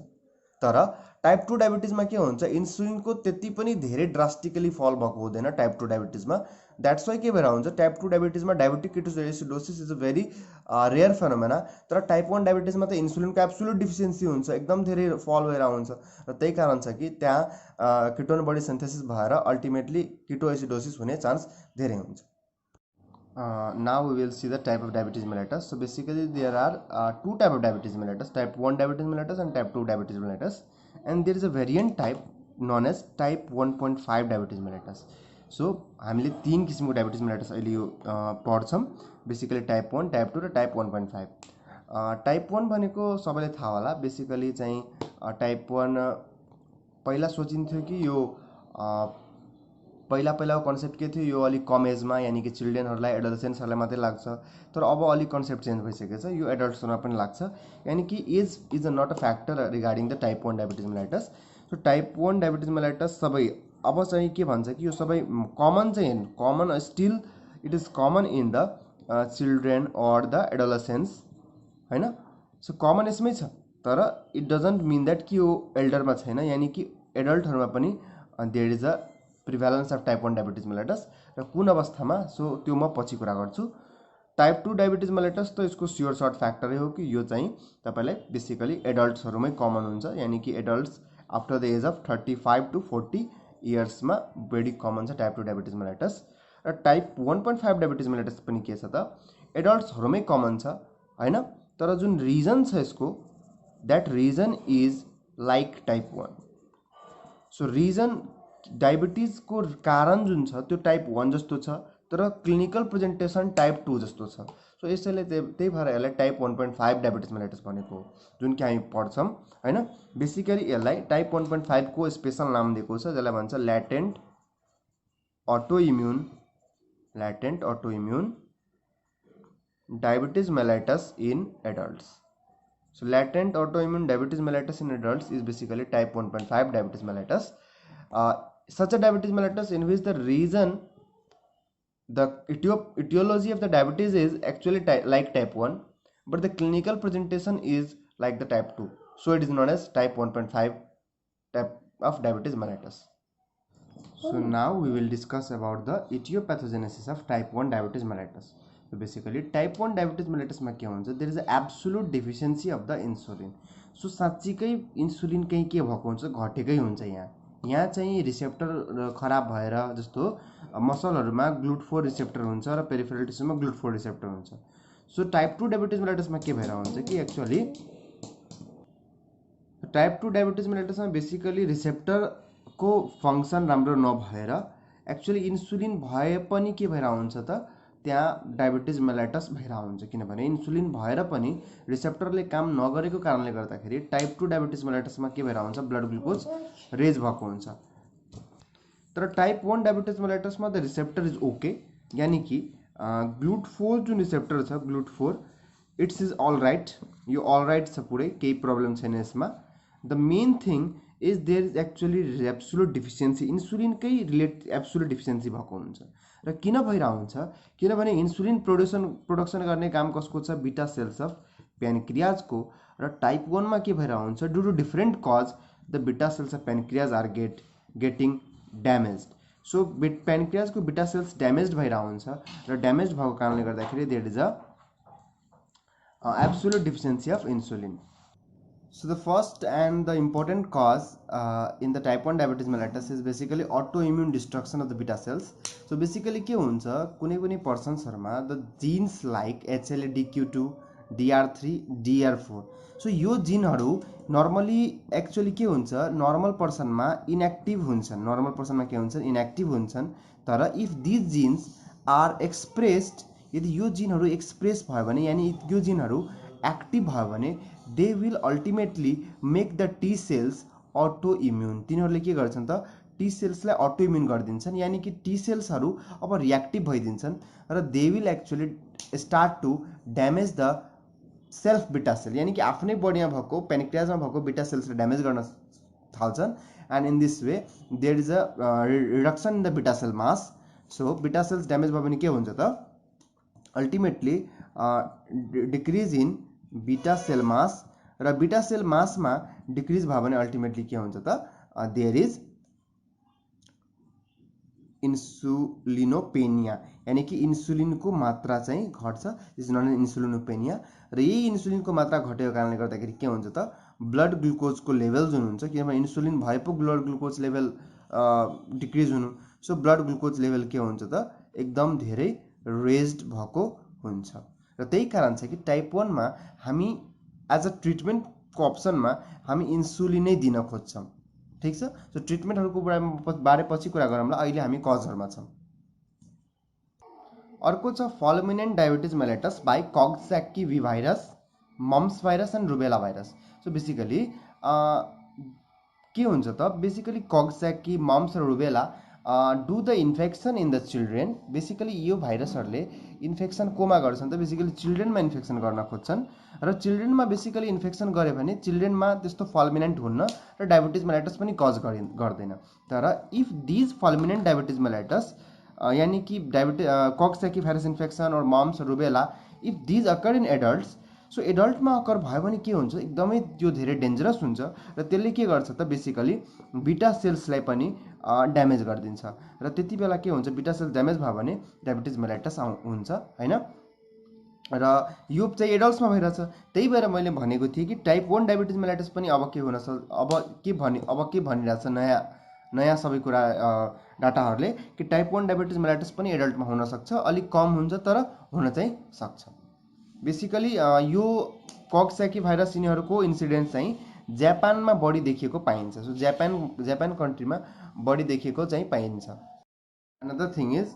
तर टाइप 2 डायबिटिजमा के हुन्छ इन्सुलिनको त्यति पनि धेरै ड्रास्टिकली फल भएको हुँदैन टाइप 2 डायबिटिजमा। द्याट्स वाइ के भएर हुन्छ टाइप 2 डायबिटिजमा diabetic keto acidosis is a very rare phenomena. तर टाइप 1 डायबिटिजमा त इन्सुलिनको एब्सोल्युट डिफिसियन्सी हुन्छ एकदम धेरै फल भएर हुन्छ र त्यही कारण छ कि त्यहाँ किटोन बडी सिन्थेसिस भएर अल्टिमेटली किटो एसिडोसिस हुने चान्स धेरै हुन्छ। Now we will see the type of diabetes mellitus. So basically there are two type of diabetes mellitus, type 1 diabetes mellitus and type 2 diabetes mellitus, and there is a variant type known as type 1.5 diabetes mellitus. So हामीले तीन किसिमको diabetes mellitus अहिले यो पढ्छौँ basically type 1 type 2 र type 1.5। Type 1 भनेको सबैले थाहा होला बेसिकली चाहिँ टाइप 1 पहिला सोचिन्थ्यो कि यो पहिलाको कन्सेप्ट के थियो यो अलिक कम एजमा यानी कि चिल्ड्रेनहरूलाई एडोलेसेन्ट्सहरूलाई मात्रै लाग्छ तर अब अलिक कन्सेप्ट चेन्ज भइसकेको छ यो एडल्ट्सहरूमा पनि लाग्छ यानी कि age is not a factor regarding the type 1 diabetes mellitus. So type 1 diabetes mellitus सबै अब चाहिँ के भन्छ कि यो सबै कमन चाहिँ common still it is common in the children or the adolescents हैन। सो कमन यसमै छ तर इट डजन्ट मिन द्याट कि यो एल्डरमा छैन यानी कि एडल्टहरूमा पनि there is a prevalence of type 1 diabetes mellitus र कुन अवस्थामा सो त्यो म पछि कुरा गर्छु। टाइप 2 डायबिटिज मेलिटस त यसको स्योर सर्ट फ्याक्टरै हो कि यो चाहिँ तपाईलाई बेसिकली एडल्ट्सहरूमै कमन हुन्छ यानी कि adults after the age of 35 to 40 इयर्समा बढी कमन छ टाइप 2 डायबिटिज मेलिटस। र टाइप 1.5 डायबिटिज मेलिटस पनि के छ त एडल्ट्सहरूमै कमन छ हैन तर जुन रिजन छ यसको that reason is like type 1। So reason डायबिटिजको कारण जुन छ त्यो टाइप 1 जस्तो छ तर क्लिनिकल प्रेजेन्टेसन टाइप 2 जस्तो छ। सो यसैले त्यही भएर यसलाई टाइप 1.5 डायबिटिज मेलिटस भनेको जुन कि हामी पढ्छौँ हैन। बेसिकली यसलाई टाइप 1.5 को स्पेशल नाम दिएको छ जसलाई भन्छ latent autoimmune diabetes mellitus in adults. So latent autoimmune diabetes mellitus in adults is basically type 1.5 diabetes mellitus. Such a diabetes mellitus in which the reason, the etiology of the diabetes is actually like type 1, but the clinical presentation is like the type 2. So it is known as type 1.5 type of diabetes mellitus. So now we will discuss about the etiopathogenesis of type 1 diabetes mellitus. So basically type 1 diabetes mellitus में क्या हुन्छ there is a absolute deficiency of the insulin. So साच्चीकै insulin कहीं के भएको हुन्छ घटेकै हुन्छ यहाँ चाहिँ रिसेप्टर खराब भएर जस्तो मसलहरुमा GLUT4 रिसेप्टर हुन्छ र पेरिफेरल टिस्युमा GLUT4 रिसेप्टर हुन्छ। सो टाइप 2 डायबिटिज मेलाइटसमा के भएर हुन्छ कि एक्चुअली टाइप 2 डायबिटिज मेलाइटसमा बेसिकली रिसेप्टरको फङ्सन राम्रो नभएर एक्चुअली इन्सुलिन भए पनि के भएर हुन्छ त त्यहाँ डायबिटिज मेलाइटस भएर हुन्छ किनभने इन्सुलिन भएर पनि रिसेप्टरले काम नगरेको कारणले गर्दाखेरि टाइप 2 डायबिटिज मेलाइटसमा के भएर हुन्छ ब्लड ग्लुकोज रेज भएको हुन्छ। तर टाइप 1 डायबिटिज मेलाइटसमा द रिसेप्टर इज ओके, यानी कि GLUT4 जुन रिसेप्टर छ GLUT4 it's is all right, यो अल राइट छ पुरै, केही प्रब्लम छैन यसमा। The main thing is there is actually absolute deficiency, इन्सुलिनकै एब्सोल्युट डिफिसियन्सी भएको हुन्छ। र किन भइरहेको हुन्छ किनभने इन्सुलिन प्रोडक्सन गर्ने काम कसको छ बिटा सेल्स अफ प्यानक्रियाजको। र टाइप 1 मा के भइरहेको हुन्छ due to different cause the beta cells of pancreas are getting damaged. So प्यानक्रियाजको बिटा सेल्स ड्यामेज भइरहेको हुन्छ र ड्यामेज भएको कारणले गर्दाखेरि there is a absolute deficiency of insulin. So the first and the important cause in the type 1 diabetes mellitus is basically autoimmune destruction of the beta cells. So basically के हुन्छ कुनै पनि पर्सन्सहरुमा the genes like HLA-DQ2, DR3, DR4, so यो जिनहरु normally actually के हुन्छ normal पर्सनमा inactive हुन्छन्, normal पर्सनमा के हुन्छन् इनएक्टिभ हुन्छन्। तर if this genes are expressed, यदि यो जिनहरु एक्सप्रेस भयो भने यानी यो जिनहरु एक्टिभ भयो भने they will ultimately make the T cells autoimmune. तिनीहरुले के गर्छन् त टी सेल्सलाई अटो इम्युन गरिदिन्छन्, यानी कि टी सेल्सहरु अब रिएक्टिभ भइदिन्छन् र they will actually start to damage the self beta cell, यानी कि आफ्नै बडीमा भएको प्यानक्रियाजमा भएको बिटा सेल्सले ड्यामेज गर्न थाल्छन्। And in this way there is a reduction in the beta cell mass. So beta cells damage भयो भने के हुन्छ त ultimately decrease in beta cell mass, र बिटा सेल मासमा डिक्रिज भयो भने अल्टिमेटली के हुन्छ त देयर इज इन्सुलिनोपेनिया, यानी कि इन्सुलिनको मात्रा चाहिँ घट्छ, इज नन इन्सुलिनोपेनिया। र यही इन्सुलिनको मात्रा घटेको कारणले गर्दाखेरि के हुन्छ त ब्लड ग्लुकोजको लेभल जुन हुन्छ, किनभने इन्सुलिन भए पो ब्लड ग्लुकोज लेभल डिक्रिज हुनु, सो ब्लड ग्लुकोज लेभल के हुन्छ त एकदम धेरै रेज्ड भएको हुन्छ। र त्यही कारण छ कि टाइप 1 मा हामी एज अ ट्रिटमेन्टको अप्सनमा हामी इन्सुलिन नै दिन खोज्छौँ, ठीक छ। सो ट्रिटमेन्टहरुको बारे पछि कुरा गरौँला, अहिले हामी कजहरुमा छौँ। अर्को छ fulminant diabetes mellitus by coxsackie B virus, mumps virus and rubella virus. So basically के हुन्छ त बेसिकली कक्साकी मम्स र rubella do the infection in the children. Basically यो भाइरसहरुले इन्फेक्सन कोमा गर्छन् त बेसिकली चिल्ड्रेनमा इन्फेक्सन गर्न खोज्छन्, र चिल्ड्रेनमा बेसिकली इन्फेक्सन गरे भने चिल्ड्रेनमा त्यस्तो फल्मिनेन्ट हुन्न र डायबिटिज मेलाइटस पनि कज गर्दैन। तर if these fulminant diabetes mellitus यानी कि कक्साकी भाइरस इन्फेक्सन और mumps rubella if these occur in adults, so एडल्टमा अकर भयो भने के हुन्छ एकदमै त्यो धेरै डेन्जरस हुन्छ र त्यसले के गर्छ त बेसिकली बिटा सेल्सलाई पनि ड्यामेज गरिदिन्छ। र त्यति बेला के हुन्छ बिटा सेल्स ड्यामेज भयो भने डायबिटिज मेलाइटस हुन्छ हैन। र यो चाहिँ एडल्ट्समा भइरहेछ। त्यही भएर मैले भनेको थिएँ कि टाइप 1 डायबिटिज मेलाइटस पनि अब के भनिरहेछ नयाँ सबै कुरा डाटाहरूले कि टाइप 1 डायबिटिज मेलाइटस पनि एडल्टमा हुन सक्छ, अलिक कम हुन्छ तर हुन चाहिँ सक्छ। बेसिकली यो कक्साकी भाइरस यिनीहरूको इन्सिडेन्स चाहिँ जापानमा बढी देखिएको पाइन्छ। सो जापान कन्ट्रीमा बढी देखिएको चाहिँ पाइन्छ। Another thing is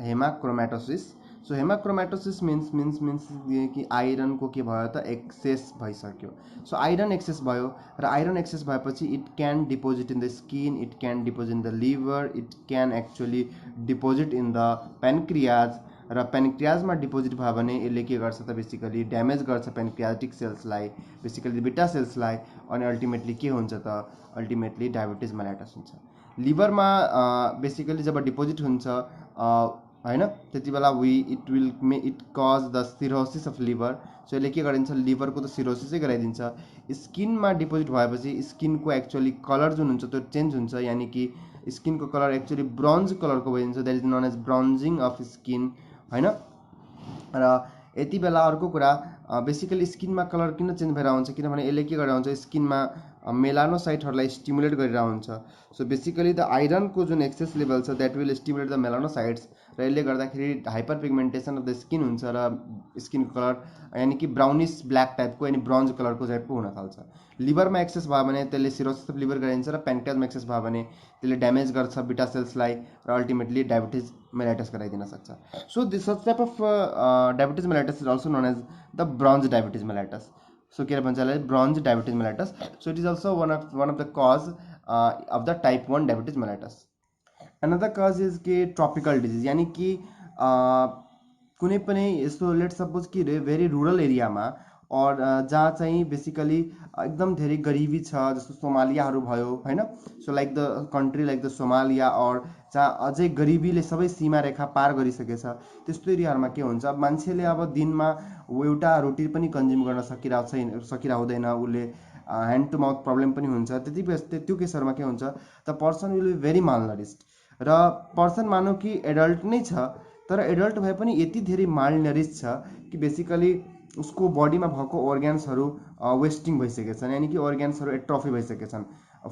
hemochromatosis. So hemochromatosis means कि आइरनको के भयो त एक्सेस भइसक्यो। सो आइरन एक्सेस भयो र आइरन एक्सेस भएपछि it can deposit in the skin, it can deposit in the liver, it can actually deposit in the pancreas. र प्यानक्रियाजमा डिपोजिट भयो भने यसले के गर्छ त बेसिकली ड्यामेज गर्छ प्यानक्रियाटिक सेल्सलाई, बेसिकली बिटा सेल्सलाई, अनि अल्टिमेटली के हुन्छ त अल्टिमेटली डायबिटिज मेलाइटस हुन्छ। लिभरमा बेसिकली जब डिपोजिट हुन्छ हैन त्यति बेला it cause the cirrhosis of liver. So यसले के गरिन्छ लिभरको त सिरोसिसै गराइदिन्छ। स्किनमा डिपोजिट भएपछि स्किनको एक्चुअली कलर जुन हुन्छ त्यो चेन्ज हुन्छ, यानी कि स्किनको कलर एक्चुअली ब्रोन्ज कलरको भइदिन्छ, that is known as bronzing of skin हैन। र यति बेला अर्को कुरा बेसिकली स्किनमा कलर किन चेन्ज भएर हुन्छ किनभने यसले के गरेर हुन्छ स्किनमा मेलानोसाइटहरूलाई स्टिमुलेट गरिरहेको हुन्छ। सो बेसिकली द आइरनको जुन एक्सेस लेभल छ that will stimulate the melanocytes र यसले गर्दाखेरि hyper pigmentation of the skin हुन्छ र स्किनको कलर यानि कि ब्राउनिस ब्ल्याक टाइपको अनि ब्रोन्ज कलरको टाइपको हुन थाल्छ। लिभरमा एक्सेस भयो भने त्यसले सिरोसिस अफ लिभर गराइन्छ र प्यानक्रियाजमा एक्सेस भयो भने त्यसले ड्यामेज गर्छ बिटा सेल्सलाई र अल्टिमेटली डायबिटिज मेलाइटस गराइदिन सक्छ। So this such type of diabetes mellitus is also known as the bronze diabetes mellitus. So के भन्छ यसलाई bronze diabetes mellitus. So it is also one of the cause of the type 1 diabetes mellitus. Another cause is के tropical disease यानी कि कुनै पनि यस्तो let suppose कि भेरी रुरल एरियामा और जहाँ चाहिँ बेसिकली एकदम धेरै गरिबी छ जस्तो सोमालियाहरू भयो हैन। So like the country like the Somalia और जहाँ अझै गरिबीले सबै सीमा रेखा पार गरिसकेछ त्यस्तो एरियाहरूमा के हुन्छ मान्छेले अब दिनमा एउटा रोटी पनि कन्ज्युम गर्न सकिरहँदैन, उसले ह्यान्ड टु माउथ प्रब्लम पनि हुन्छ। त्यो केसहरूमा के हुन्छ the person will be very malnourished र पर्सन मानौ कि एडल्ट नै छ तर एडल्ट भए पनि यति धेरै मालनरिस्ड छ कि बेसिकली उसको बडीमा भएको अर्ग्यान्सहरू वेस्टिङ भइसकेछन् यानि कि अर्ग्यान्सहरू एट्रोफी भइसकेछन्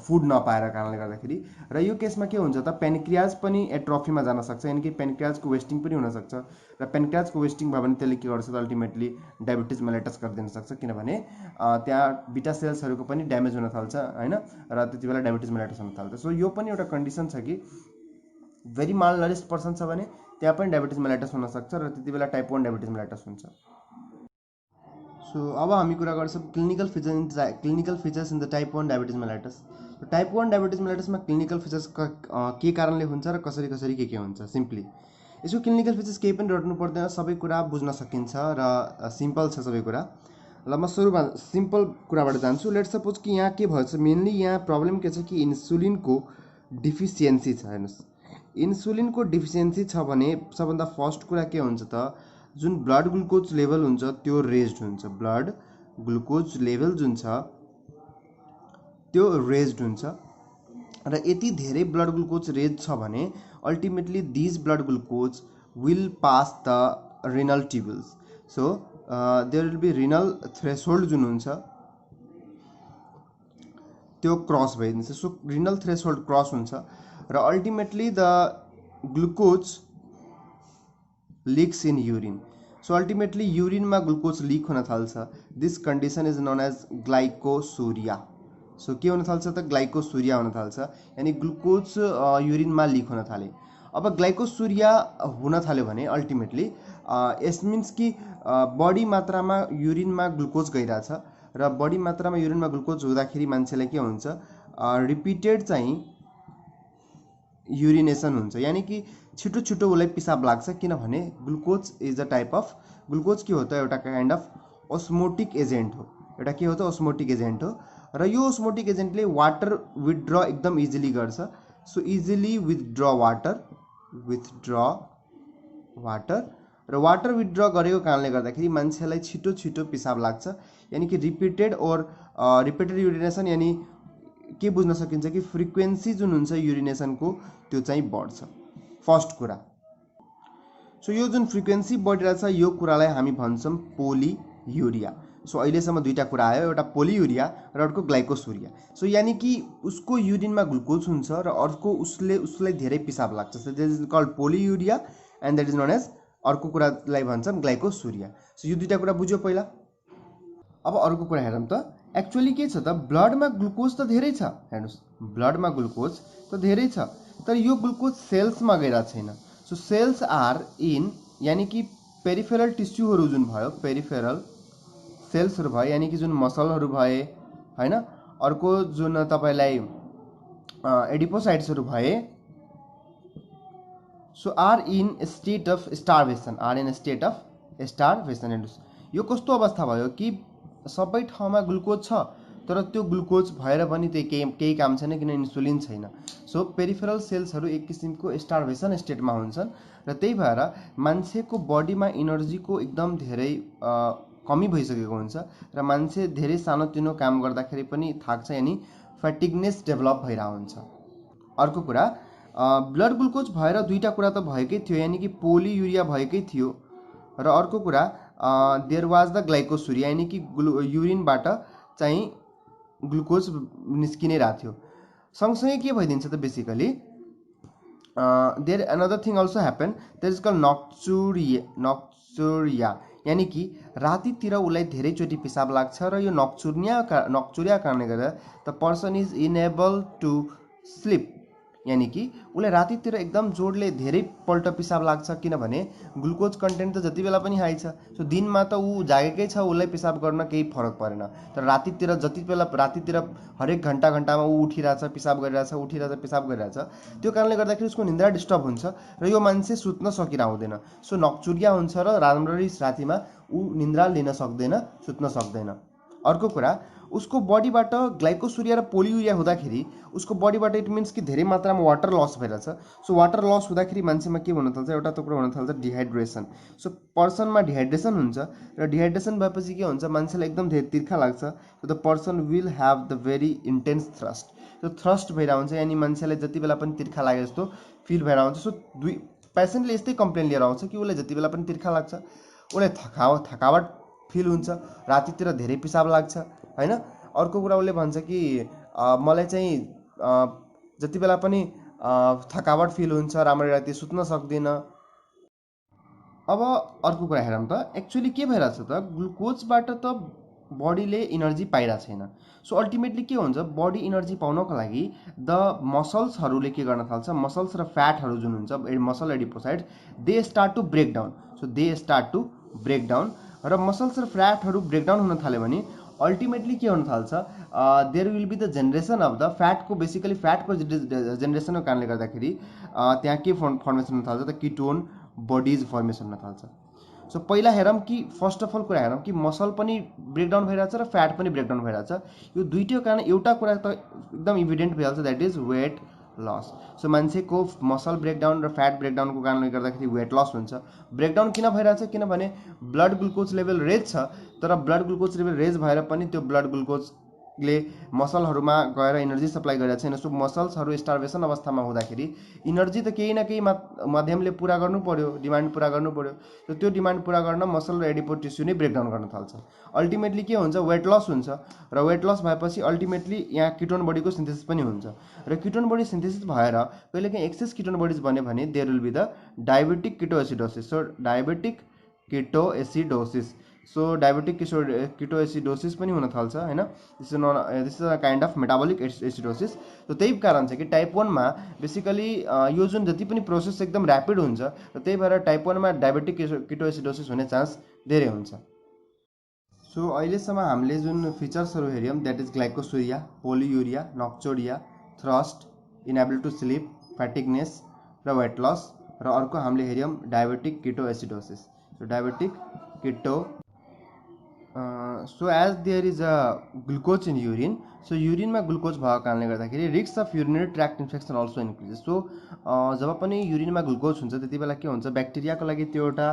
फुड नपाएर कारणले गर्दाखेरि। र यो केसमा के हुन्छ त पेनक्रियाज पनि एट्रोफीमा जान सक्छ यानि कि पेनक्रियाजको वेस्टिङ पनि हुन सक्छ र पेनक्रियाजको वेस्टिङ भयो भने त्यसले के गर्छ त अल्टिमेटली डायबिटिज मेलाइटस गरिदिन सक्छ किनभने त्यहाँ बिटा सेल्सहरूको पनि ड्यामेज हुन थाल्छ हैन र त्यति बेला डायबिटिज मेलाइटस हुन थाल्छ। सो यो पनि एउटा कन्डिसन छ कि भेरी मालनरिस्ड पर्सन छ भने त्यहाँ पनि डायबिटिज मेलाइटस हुन सक्छ र त्यति बेला टाइप 1 डायबिटिज मेलाइटस हुन्छ। सो अब हामी कुरा गर्छौँ clinical features in the type 1 diabetes mellitus. Type 1 diabetes मेलाइटसमा क्लिनिकल फिचर्स के कारणले हुन्छ र कसरी के हुन्छ। सिम्पली यसको क्लिनिकल फिचर्स केही पनि रट्नु पर्दैन, सबै कुरा बुझ्न सकिन्छ र सिम्पल छ सबै कुरा। ल म सुरुमा सिम्पल कुराबाट जान्छु। लेट सपोज कि यहाँ के भएछ मेनली यहाँ प्रब्लम के छ कि इन्सुलिनको डिफिसियन्सी छ। हेर्नुहोस् इन्सुलिनको डिफिसियन्सी छ भने सबभन्दा फर्स्ट कुरा के हुन्छ त जुन ब्लड ग्लुकोज लेभल हुन्छ त्यो रेज्ड हुन्छ। ब्लड ग्लुकोज लेभल जुन छ त्यो रेज्ड हुन्छ र यति धेरै ब्लड ग्लुकोज रेज छ भने ultimately this blood glucose will pass the renal tubules. So there will be renal threshold जुन हुन्छ त्यो क्रस भइदिन्छ। सो रिनल थ्रेसहोल्ड क्रस हुन्छ र ultimately the glucose leaks in urine. So ultimately युरिनमा glucose leak हुन थाल्छ। This condition is known as glycosuria. So के हुन थाल्छ त ग्लाइकोसुरिया हुन थाल्छ यानी ग्लुकोज युरिनमा लिक हुन थाले। अब ग्लाइकोसुरिया हुन थाल्यो भने अल्टिमेटली इट मिन्स कि बढी मात्रामा युरिनमा ग्लुकोज गइरहेछ र बढी मात्रामा युरिनमा ग्लुकोज हुँदाखेरि मान्छेलाई के हुन्छ रिपिटेड चाहिँ युरिनेसन हुन्छ यानी कि छिटो छिटो उसलाई पिसाब लाग्छ किनभने glucose is a type of glucose के हो त एउटा काइन्ड अफ ओस्मोटिक एजेन्ट हो। एउटा के हो त ओस्मोटिक एजेन्ट हो र यो ओस्मोटिक एजेन्टले वाटर विथड्र एकदम इजिली गर्छ। सो इजिली विथड्र वाटर र वाटर विथड्र गरेको कारणले गर्दाखेरि मान्छेलाई छिटो छिटो पिसाब लाग्छ यानी कि रिपिटेड युरिनेसन यानी के बुझ्न सकिन्छ कि फ्रिक्वेन्सी जुन हुन्छ युरिनेसनको त्यो चाहिँ बढ्छ फर्स्ट कुरा। सो यो जुन फ्रिक्वेन्सी बढिरहेछ यो कुरालाई हामी भन्छौँ पोलियुरिया। सो अहिलेसम्म दुईटा कुरा आयो, एउटा पोलियुरिया र अर्को ग्लाइकोसुरिया। सो यानी कि उसको युरिनमा ग्लुकोज हुन्छ र अर्को उसलाई धेरै पिसाब लाग्छ। So this is called polyuria and that is known as अर्को कुरालाई भन्छौँ ग्लाइकोसुरिया। सो यो दुईटा कुरा बुझ्यो पहिला। अब अर्को कुरा हेरौँ त एक्चुअली के छ त ब्लडमा ग्लुकोज त धेरै छ। हेर्नुहोस् ब्लडमा ग्लुकोज त धेरै छ तर यो ग्लुकोज सेल्समा गइरहेको छैन। सो सेल्स आर इन यानी कि पेरिफेरल टिस्युहरू जुन भयो पेरिफेरल सेल्सहरू भयो यानी कि जुन मसलहरू भए हैन अर्को जुन तपाईलाई एडिपोसाइट्सहरू भए so are in state of starvation हेर्नुहोस् यो कस्तो अवस्था भयो कि सबै ठाउँमा ग्लुकोज छ तर त्यो ग्लुकोज भएर पनि त्यो केही काम छैन किन इन्सुलिन छैन। सो पेरिफेरल सेल्सहरू एक किसिमको स्टार्भेसन स्टेटमा हुन्छन् र त्यही भएर मान्छेको बडीमा इनर्जीको एकदम धेरै कमी भइसकेको हुन्छ र मान्छे धेरै सानोतिनो काम गर्दाखेरि पनि थाक्छ यानी फ्याटिगनेस डेभलप भइरहेको हुन्छ। अर्को कुरा ब्लड ग्लुकोज भएर दुईटा कुरा त भएकै थियो यानी कि पोलियुरिया भएकै थियो र अर्को कुरा देयर वाज द ग्लाइकोसुरिया यानी कि युरिनबाट चाहिँ ग्लुकोज निस्कि नै रहेको थियो। सँगसँगै के भइदिन्छ त basically there another thing also happen, that is called nocturia, यानि कि रातितिर उसलाई धेरैचोटि पिसाब लाग्छ र यो नक्चुरिया कारणले गर्दा the person is unable to sleep, यानि कि उसलाई रातितिर एकदम जोडले धेरैपल्ट पिसाब लाग्छ किनभने ग्लुकोज कन्टेन्ट त जति बेला पनि हाई छ। सो दिनमा त ऊ जागेकै छ, उसलाई पिसाब गर्न केही फरक परेन, तर रातितिर जति बेला रातितिर हरेक घन्टामा ऊ उठिरहेछ, पिसाब गरिरहेछ, उठिरहेछ, पिसाब गरिरहेछ, त्यो कारणले गर्दाखेरि उसको निन्द्रा डिस्टर्ब हुन्छ र यो मान्छे सुत्न सकिरहँदैन। सो नक्चुरिया हुन्छ र राम्ररी रातिमा ऊ निन्द्रा लिन सक्दैन, सुत्न सक्दैन। अर्को कुरा, उसको बडीबाट ग्लाइकोसुरिया र पोलियुरिया हुँदाखेरि उसको बडीबाट इट मिन्स कि धेरै मात्रामा वाटर लस भइरहेछ। सो वाटर लस हुँदाखेरि मान्छेमा के हुन थाल्छ, एउटा त कुरा हुन थाल्छ डिहाइड्रेसन। सो पर्सनमा डिहाइड्रेसन हुन्छ र डिहाइड्रेसन भएपछि के हुन्छ, मान्छेलाई एकदम धेरै तिर्खा लाग्छ। So the person will have the very intense thrust. त्यो थ्रस्ट भइरहेको हुन्छ, यानि मान्छेलाई जति बेला पनि तिर्खा लागे जस्तो फिल भइरहेको हुन्छ। सो पेसेन्टले यस्तै कम्प्लेन लिएर आउँछ कि उसलाई जति बेला पनि तिर्खा लाग्छ, उसलाई थकावट फिल हुन्छ, रातितिर धेरै पिसाब लाग्छ हैन। अर्को कुरा उसले भन्छ कि मलाई चाहिँ जति बेला पनि थकावट फिल हुन्छ, राम्ररी राति सुत्न सक्दिनँ। अब अर्को कुरा हेरौँ त, एक्चुअली के भइरहेछ त, ग्लुकोजबाट त बडीले इनर्जी पाइरहेको छैन। सो अल्टिमेटली के हुन्छ, बडी इनर्जी पाउनको लागि द मसल्सहरूले के गर्न थाल्छ, मसल्स र फ्याटहरू जुन हुन्छ muscle adipocytes, they start to break down. So they start to break down र मसल्स र फ्याटहरू ब्रेकडाउन हुन थाल्यो भने अल्टिमेटली के हुन थाल्छ, there will be the generation of the फ्याटको, बेसिकली फ्याटको जेनेरेसनको कारणले गर्दाखेरि त्यहाँ के फर्मेसन हुन थाल्छ त, किटोन बडिज फर्मेसन हुन थाल्छ। सो पहिला हेरौँ कि फर्स्ट अफ अल कुरा हेरौँ कि मसल पनि ब्रेकडाउन भइरहेछ र फ्याट पनि ब्रेकडाउन भइरहेछ। यो दुईटै कारण एउटा कुरा त एकदम इभिडेन्ट भइहाल्छ, that is weight loss. So मान्छेको मसल ब्रेकडाउन र फ्याट ब्रेकडाउनको कारणले गर्दाखेरि वेट लस हुन्छ। ब्रेकडाउन किन भइरहेछ, किनभने ब्लड ग्लुकोज लेभल रेज छ, तर ब्लड ग्लुकोज लेभल रेज भएर पनि त्यो ब्लड ग्लुकोजले मसलहरूमा गएर इनर्जी सप्लाई गरिरहेको छैन। सो मसल्सहरू स्टार्भेसन अवस्थामा हुँदाखेरि इनर्जी त केही न केही माध्यमले पुरा गर्नु पर्यो, डिमान्ड पुरा गर्नु पर्यो। त त्यो डिमान्ड पुरा गर्न मसल र एडिपो टिस्यु नै ब्रेकडाउन गर्न थाल्छ। अल्टिमेटली के हुन्छ, वेट लस हुन्छ र वेट लस भएपछि अल्टिमेटली यहाँ किटोन बडीको सिन्थेसिस पनि हुन्छ र किटोन बडी सिन्थेसिस भएर कहिलेकाहीँ एक्सेस किटोन बडिज बन्यो भने there will be the diabetic ketoacidosis. So diabetic ketoacidosis, so diabetic ketoacidosis पनि हुन थाल्छ हैन। This is a kind of metabolic acidosis. तो त्यही कारण छ कि टाइप 1 मा बेसिकली यो जुन जति पनि प्रोसेस एकदम ऱ्यापिड हुन्छ र त्यही भएर टाइप 1 मा डायबेटिक किटोएसिडोसिस हुने चान्स धेरै हुन्छ। सो अहिलेसम्म हामीले जुन फिचर्सहरू हेऱ्यौँ, that is glycosuria, polyuria, nocturia, thirst, inability to sleep, fatigueness र वेट लस, र अर्को हामीले हेऱ्यौँ diabetic ketoacidosis. So diabetic keto so as there is a glucose in urine, so युरिनमा ग्लुकोज भएको कारणले गर्दाखेरि risk of urinary tract infection also increases. So जब पनि युरिनमा ग्लुकोज हुन्छ त्यति बेला के हुन्छ, ब्याक्टेरियाको लागि त्यो एउटा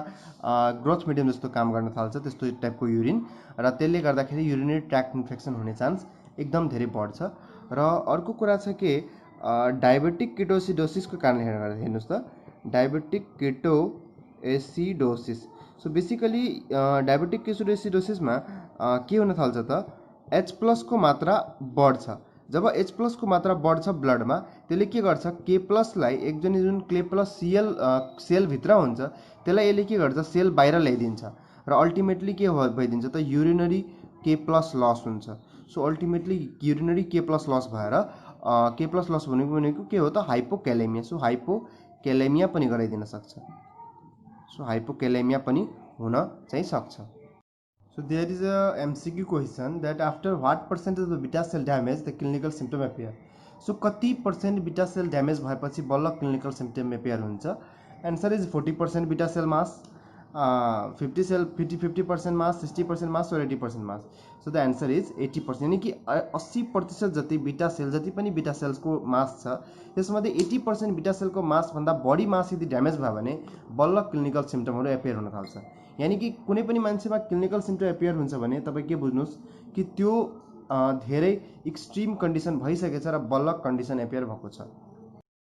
ग्रोथ मिडियम जस्तो काम गर्न थाल्छ, त्यस्तो टाइपको युरिन, र त्यसले गर्दाखेरि युरिनरी ट्र्याक्ट इन्फेक्सन हुने चान्स एकदम धेरै बढ्छ। र अर्को कुरा छ कि डायबेटिक किटोएसिडोसिसको कारणले हेर्नुहोस् त, diabetic ketoacidosis. So basically diabetic किटोएसिडोसिसमा के हुन थाल्छ त, H+ को मात्रा बढ्छ। जब H+ को मात्रा बढ्छ ब्लडमा, त्यसले के गर्छ, K+ लाई एकजना जुन K+ सेलभित्र हुन्छ त्यसलाई यसले के गर्छ, सेल बाहिर ल्याइदिन्छ र अल्टिमेटली के भइदिन्छ त, युरिनरी K+ लस हुन्छ। So ultimately urinary K+ loss भएर K+ लस भनेको के हो त, हाइपोक्यालेमिया। सो हाइपोक्यालेमिया पनि गराइदिन सक्छ। सो हाइपोक्यालेमिया पनि हुन चाहिँ सक्छ। So there is a MCQ question that after what percentage of beta cell damage the clinical symptom appear? So कति % beta cell damage भएपछि बल्ल clinical symptom appear हुन्छ? Answer is 40% beta cell mass, 50% mass, 60% mass or 80% mass. So the answer is 80%, यानी कि 80% जति beta sale, जति पनि beta cells को मास छ त्यसमध्ये 80% बीटा सेल को मास भन्दा बढी मास यदि ड्यामेज भयो भने बल्ल क्लिनिकल सिम्पटमहरु एपियर हुन थाल्छ। यानी कि कुनै पनि मान्छेमा क्लिनिकल सिम्पटम एपियर हुन्छ भने तपाई के बुझ्नुस् कि त्यो धेरै एक्सट्रीम कन्डिसन भइसकेछ र बल्ल कन्डिसन एपियर भएको छ।